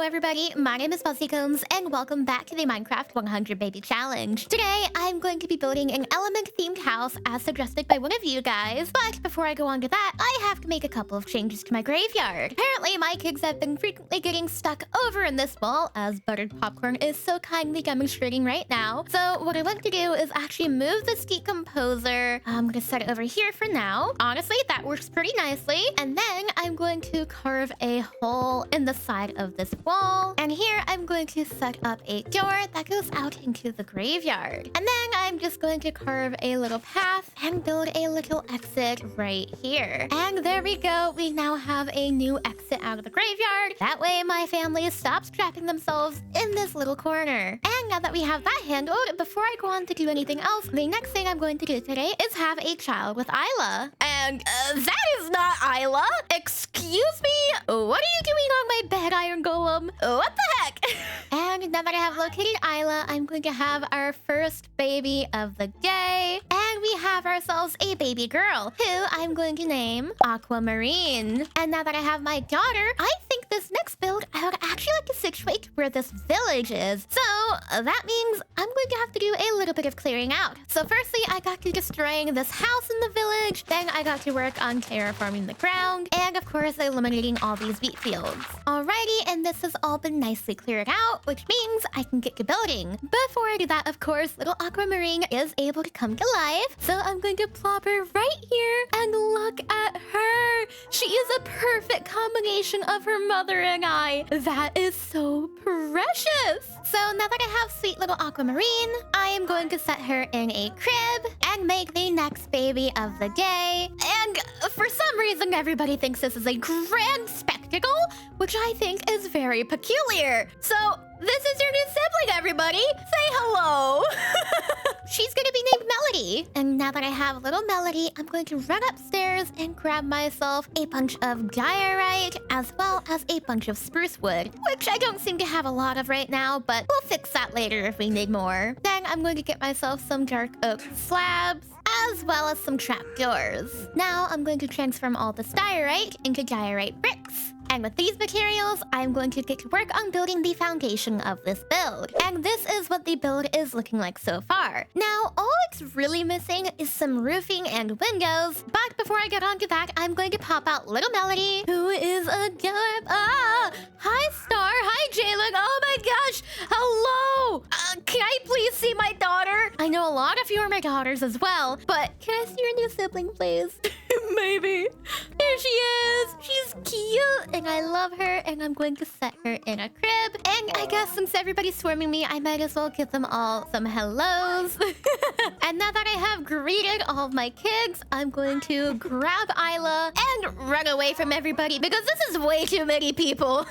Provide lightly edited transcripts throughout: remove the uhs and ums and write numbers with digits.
everybody, my name is buzzycombs and welcome back to the Minecraft 100 Baby Challenge. Today, I'm going to be building an element-themed house as suggested by one of you guys. But before I go on to that, I have to make a couple of changes to my graveyard. Apparently, my kids have been frequently getting stuck over in this wall, as Buttered Popcorn is so kindly demonstrating right now. So what I want to do is actually move this decomposer. I'm gonna set it over here for now. Honestly, that works pretty nicely. And then I'm going to carve a hole in the side of this wall. And here I'm going to set up a door that goes out into the graveyard. And then I'm just going to carve a little path and build a little exit right here. And there we go. We now have a new exit out of the graveyard. That way my family stops trapping themselves in this little corner. And now that we have that handled, before I go on to do anything else, the next thing I'm going to do today is have a child with Isla. And that is not Isla. Excuse me? What are you doing on my bed, Iron Golem? What the heck? And now that I have located Isla, I'm going to have our first baby of the day. And we have ourselves a baby girl, who I'm going to name Aquamarine. And now that I have my daughter, I think this next build, I would actually like to situate where this village is. So that means I'm going to have to do a little bit of clearing out. So firstly, I got to destroying this house in the village. Then I got to work on terraforming the ground. And of course, eliminating all these wheat fields. Alrighty, and this has all been nicely cleared out, which means I can get to building. Before I do that, of course, little Aquamarine is able to come to life. So I'm going to plop her right here and look at her. She is a perfect combination of her mother and I. That is so precious. So now that I have sweet little Aquamarine, I am going to set her in a crib and make the next baby of the day. And for some reason, everybody thinks this is a grand spectacle, which I think is very peculiar. So this is your new sibling, everybody. Say hello. She's gonna be named Melody. And now that I have little Melody, I'm going to run upstairs and grab myself a bunch of diorite, as well as a bunch of spruce wood, which I don't seem to have a lot of right now, but we'll fix that later if we need more. Then I'm going to get myself some dark oak slabs, as well as some trapdoors. Now I'm going to transform all this diorite into diorite bricks. And with these materials, I'm going to get to work on building the foundation of this build. And this is what the build is looking like so far. Now, all it's really missing is some roofing and windows. But before I get onto that, I'm going to pop out little Melody, who is adorable. Hi, Star. Hi, Jalen. Oh my gosh. Hello. Can I please see my daughter? I know a lot of you are my daughters as well, but can I see your new sibling, please? Maybe. Here she is. She's cute and I love her, and I'm going to set her in a crib. And I guess since everybody's swarming me, I might as well give them all some hellos. And now that I have greeted all of my kids, I'm going to grab Isla and run away from everybody because this is way too many people.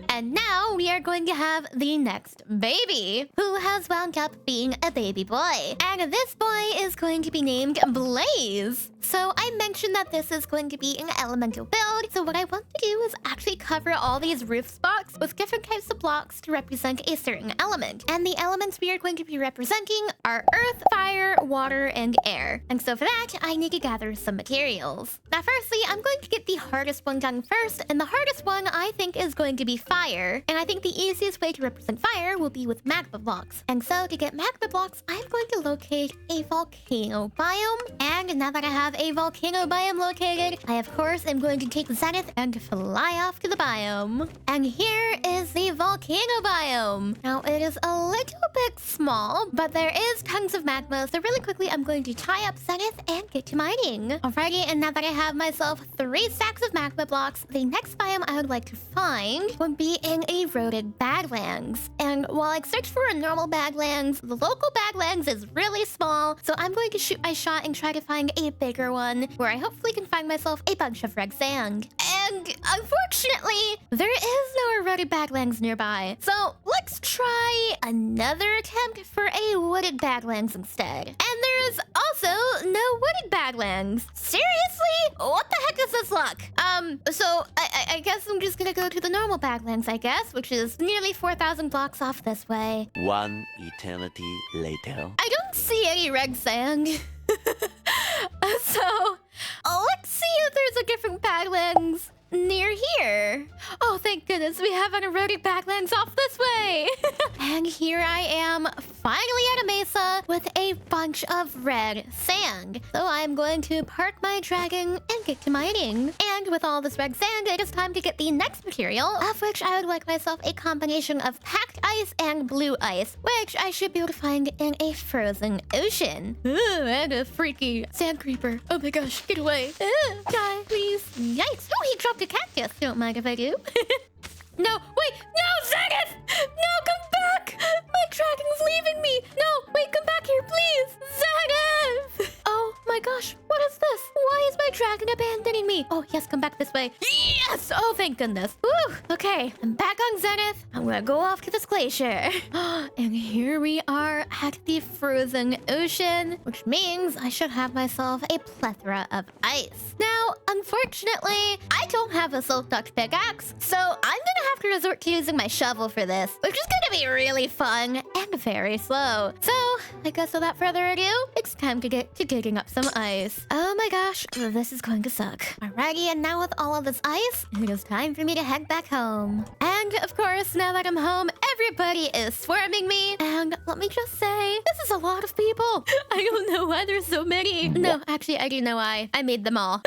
And now we are going to have the next baby, who has wound up being a baby boy. And this boy is going to be named Blaze. So I mentioned that this is going to be an elemental build. So what I want to do is actually cover all these roof spots with different types of blocks to represent a certain element. And the elements we are going to be representing are earth, fire, water, and air. And so for that, I need to gather some materials. Now, firstly, I'm going to get the hardest one done first. And the hardest one, I think, is going to be fire. And I think the easiest way to represent fire will be with magma blocks. And so to get magma blocks, I'm going to locate a volcano biome. And now that I have a volcano biome located, I, of course, am going to take Zenith and fly off to the biome. And here is the volcano biome. Now, it is a little bit small, but there is tons of magma. So really quickly, I'm going to tie up Zenith and get to mining. Alrighty, and now that I have myself 3 stacks of magma blocks, the next biome I would like to find would be in eroded badlands. And while I search for a normal badlands, the local badlands is really small. So I'm going to shoot my shot and try to find a bigger one where I hopefully can find myself a bunch of red sand. And unfortunately, there is no eroded badlands nearby. So let's try another attempt for a wooded badlands instead. And there is also no wooded badlands. Seriously? What the heck is this luck? So I guess I'm just gonna go to the normal badlands, I guess, which is nearly 4,000 blocks off this way. One eternity later. I don't see any red sand. So let's see if there's a different badlands near here. Oh, thank goodness we have an eroded backlands off this way. And here I am, finally at a mesa with a bunch of red sand. So I'm going to park my dragon and get to mining. And with all this red sand, it is time to get the next material, of which I would like myself a combination of packed ice and blue ice, which I should be able to find in a frozen ocean. Ooh, and a freaky sand creeper. Oh my gosh, get away. Die, please. Yikes. Oh, he dropped a cactus. Don't mind if I do. No, wait, no, Zenith! No, come back! My dragon's leaving me! No, wait, come back here, please! Zenith! Oh my gosh, what is this? Why is my dragon abandoning me? Oh, yes, come back this way. Yes! Oh, thank goodness. Woo! Okay, I'm back on Zenith. I'm gonna go off to this glacier. And here we are at the frozen ocean, which means I should have myself a plethora of ice. Now, unfortunately, I don't have a silk duct pickaxe, so I'm gonna have to resort to using my shovel for this, which is gonna be really fun and very slow. So, I guess without further ado, it's time to get to digging up some ice. Oh my gosh, this is going to suck. Alrighty, and now with all of this ice, it is time for me to head back home. And of course, now that I'm home, everybody is swarming me. And let me just say, this is a lot of people. I don't know why there's so many. No, actually, I do know why. I made them all.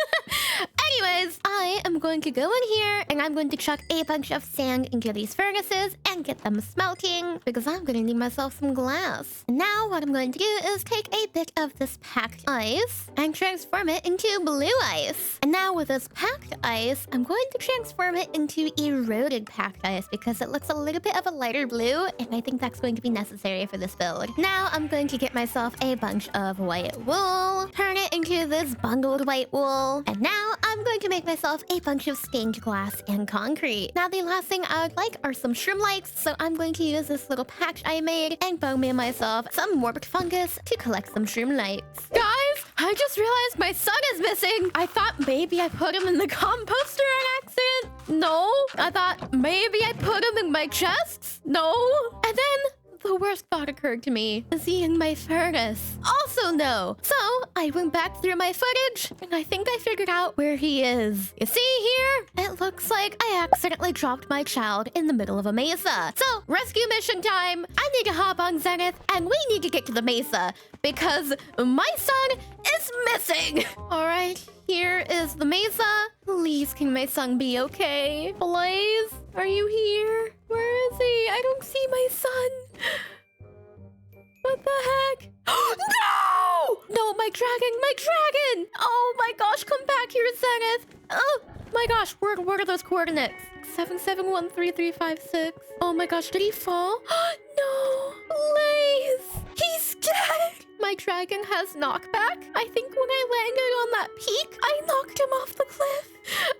Anyways, I am going to go in here and I'm going to chuck a bunch of sand into these furnaces and get them smelting because I'm going to need myself some glass. And now what I'm going to do is take a bit of this packed ice and transform it into blue ice. And now with this packed ice, I'm going to transform it into eroded packed ice because it looks a little bit of a lighter blue and I think that's going to be necessary for this build. Now I'm going to get myself a bunch of white wool, turn it into this bundled white wool, and now I'm going to make myself a bunch of stained glass and concrete. Now the last thing I would like are some shroom lights, so I'm going to use this little patch I made and bone me myself some warped fungus to collect some shroom lights. Guys, I just realized my son is missing. I thought maybe I put him in the composter on accident. No, I thought maybe I put him in my chests. No, and then the worst thought occurred to me. Is he in my furnace? Also no. So I went back through my footage and I think I figured out where he is. You see here? It looks like I accidentally dropped my child in the middle of a mesa. So rescue mission time. I need to hop on Zenith and we need to get to the mesa because my son is missing. All right, here is the mesa. Please, can my son be okay? Blaze, are you here? Where is he? I don't see my son. What the heck? No! No, my dragon, my dragon! Oh my gosh, come back here, Zenith. Oh my gosh, where are those coordinates? 7713356. Oh my gosh, did he fall? No, Blaze, he's dead. My dragon has knockback. I think when I landed on that peak, I knocked him off the cliff.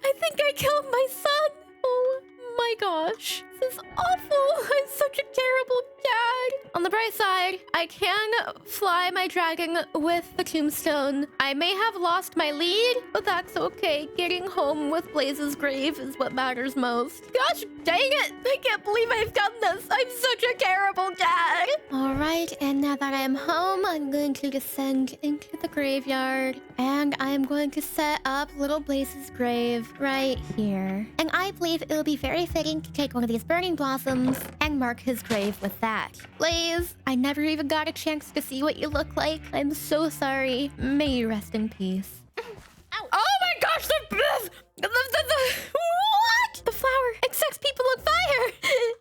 I think I killed my son. Oh my gosh, this is awful. I'm such a terrible dad. On the bright side, I can fly my dragon with the tombstone. I may have lost my lead, but that's okay. Getting home with Blaze's grave is what matters most. Gosh, dang it. I can't believe I've done this. I'm such a terrible dad. All right, and now that I'm home, I'm going to descend into the graveyard and I'm going to set up little Blaze's grave right here. And I believe it'll be very fitting to take one of these burning blossoms and mark his grave with that. Blaze, I never even got a chance to see what you look like. I'm so sorry. May you rest in peace. Ow. Oh my gosh, the what? The flower it sets people on fire.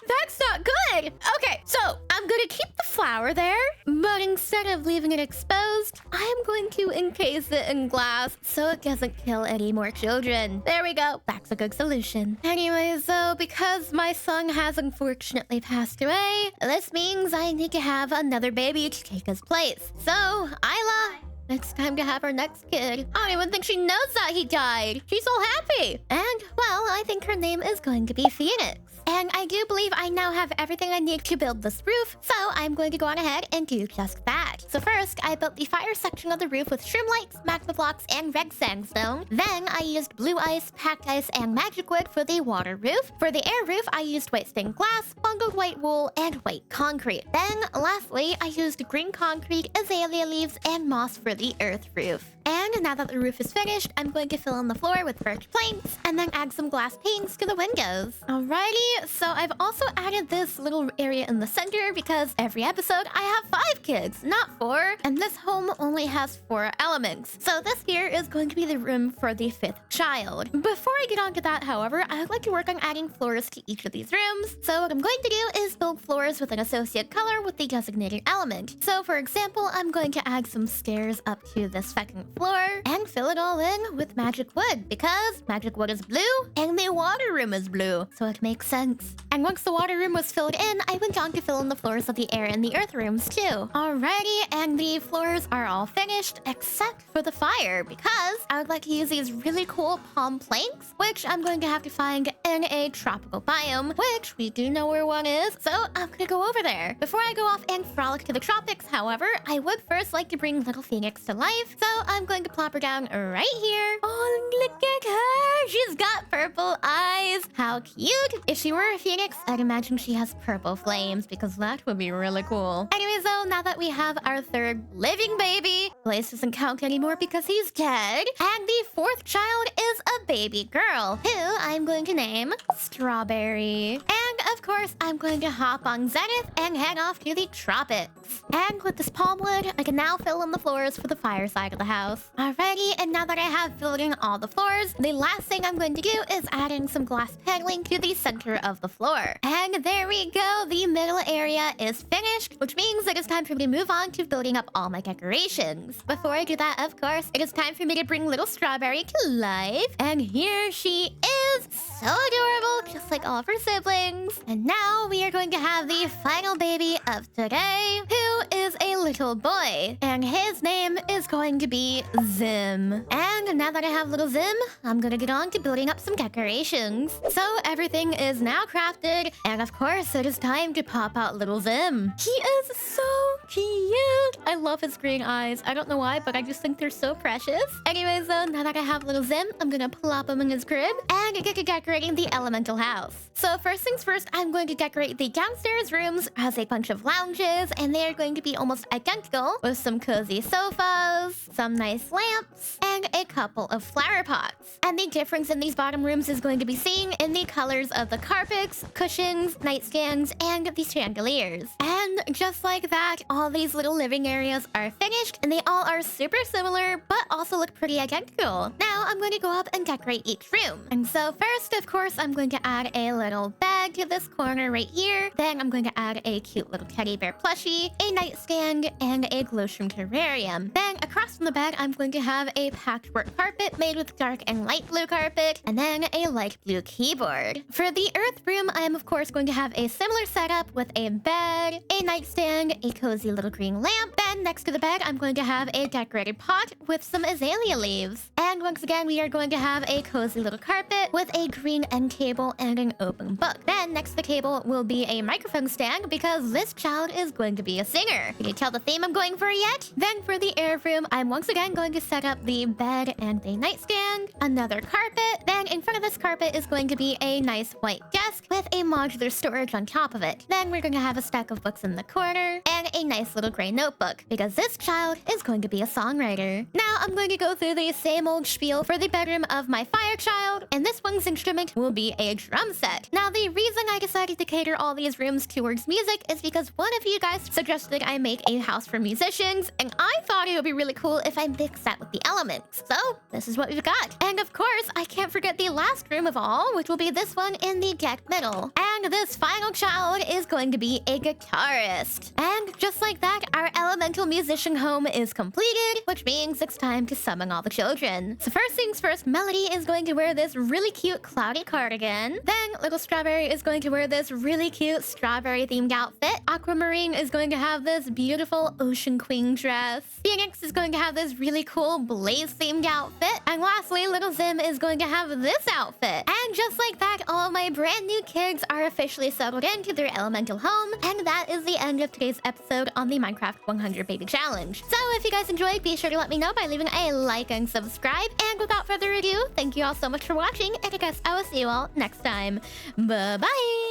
That's not good. Okay, so I'm gonna keep the flower there, but instead of leaving it exposed, I am going to encase it in glass so it doesn't kill any more children. There we go. That's a good solution. Anyways, so because my son has unfortunately passed away, this means I need to have another baby to take his place. So, Isla, it's time to have our next kid. I don't even think she knows that he died. She's so happy. And, well, I think her name is going to be Phoenix. And I do believe I now have everything I need to build this roof, so I'm going to go on ahead and do just that. So first, I built the fire section of the roof with shroom lights, magma blocks, and red sandstone. Then I used blue ice, packed ice, and magic wood for the water roof. For the air roof, I used white stained glass, bundled white wool, and white concrete. Then, lastly, I used green concrete, azalea leaves, and moss for the earth roof. And now that the roof is finished, I'm going to fill in the floor with birch planks and then add some glass panes to the windows. Alrighty, so I've also added this little area in the center because every episode I have 5 kids, not 4. And this home only has 4 elements. So this here is going to be the room for the 5th child. Before I get on to that, however, I would like to work on adding floors to each of these rooms. So what I'm going to do is build floors with an associate color with the designated element. So for example, I'm going to add some stairs up to this second floor and fill it all in with magic wood because magic wood is blue and the water room is blue. So it makes sense. And once the water room was filled in, I went on to fill in the floors of the air and the earth rooms too. Alrighty, and the floors are all finished except for the fire because I would like to use these really cool palm planks, which I'm going to have to find in a tropical biome, which we do know where one is, so I'm gonna go over there. Before I go off and frolic to the tropics, however, I would first like to bring little Phoenix to life, so I'm going to plop her down right here. Oh, look at her! She's got purple eyes! How cute! If she were a Phoenix, I'd imagine she has purple flames because that would be really cool. Anyways though, now that we have our 3rd living baby, Blaze doesn't count anymore because he's dead, and the 4th child is a baby girl, who I'm going to name Strawberry. And of course, I'm going to hop on Zenith and head off to the tropics. And with this palm wood, I can now fill in the floors for the fire side of the house. Alrighty, and now that I have filled in all the floors, the last thing I'm going to do is add in some glass paneling to the center of the floor. And there we go, the middle area is finished, which means it is time for me to move on to building up all my decorations. Before I do that, of course, it is time for me to bring little Strawberry to life. And here she is, so adorable, just like all of her siblings. And now we are going to have the final baby of today, who is a little boy. And his name is going to be Zim. And now that I have little Zim, I'm gonna get on to building up some decorations. So everything is now crafted, and of course, it is time to pop out little Zim. He is so cute. I love his green eyes. I don't know why, but I just think they're so precious. Anyways, though, now that I have little Zim, I'm gonna plop him in his crib and get to decorating the elemental house. So first things first, I'm going to decorate the downstairs rooms as a bunch of lounges, and they are going to be almost identical with some cozy sofas, some nice lamps, and a couple of flower pots. And the difference in these bottom rooms is going to be seen in the colors of the carpets, cushions, nightstands, and the chandeliers. And just like that, all these little living areas are finished, and they all are super similar, but also look pretty identical. Now, I'm going to go up and decorate each room. And so first, of course, I'm going to add a little bed to this corner right here. Then I'm going to add a cute little teddy bear plushie, a nightstand, and a glowstone terrarium. Then across from the bed, I'm going to have a patchwork carpet made with dark and light blue carpet, and then a light blue keyboard. For the earth room, I am of course going to have a similar setup with a bed, a nightstand, a cozy little green lamp. Then next to the bed, I'm going to have a decorated pot with some azalea leaves. And once again, we are going to have a cozy little carpet with a green end table and an open book. Then next to the table will be a microphone stand because this child is going to be a singer. Can you tell the theme I'm going for yet? Then for the air room, I'm once again going to set up the bed and the nightstand, another carpet. Then in front of this carpet is going to be a nice white desk with a modular storage on top of it. Then we're going to have a stack of books in the corner and a nice little gray notebook because this child is going to be a songwriter. Now I'm going to go through the same old spiel for the bedroom of my fire child, and this one's instrument will be a drum set. Now the reason I decided to cater all these rooms towards music is because one of you guys suggested I make a house for musicians, and I thought it would be really cool if I mix that with the elements. So this is what we've got. And of course, I can't forget the last room of all, which will be this one in the deck middle. And this final child is going to be a guitarist. And just like that, our elemental musician home is completed, which means it's time to summon all the children. So first things first, Melody is going to wear this really cute cloudy cardigan. Then little Strawberry is going to wear this really cute strawberry themed outfit. Aquamarine is going to have this beautiful ocean queen dress. Phoenix is going to have this really cool blaze themed outfit. And lastly, little Zim is going to have this outfit. And just like that, all of my brand new kids are officially settled into their elemental home. And that is the end of today's episode on the Minecraft 100 Baby Challenge. So if you guys enjoyed, be sure to let me know by leaving a like and subscribe. And without further ado, thank you all so much for watching, and I guess I will see you all next time. Bye-bye!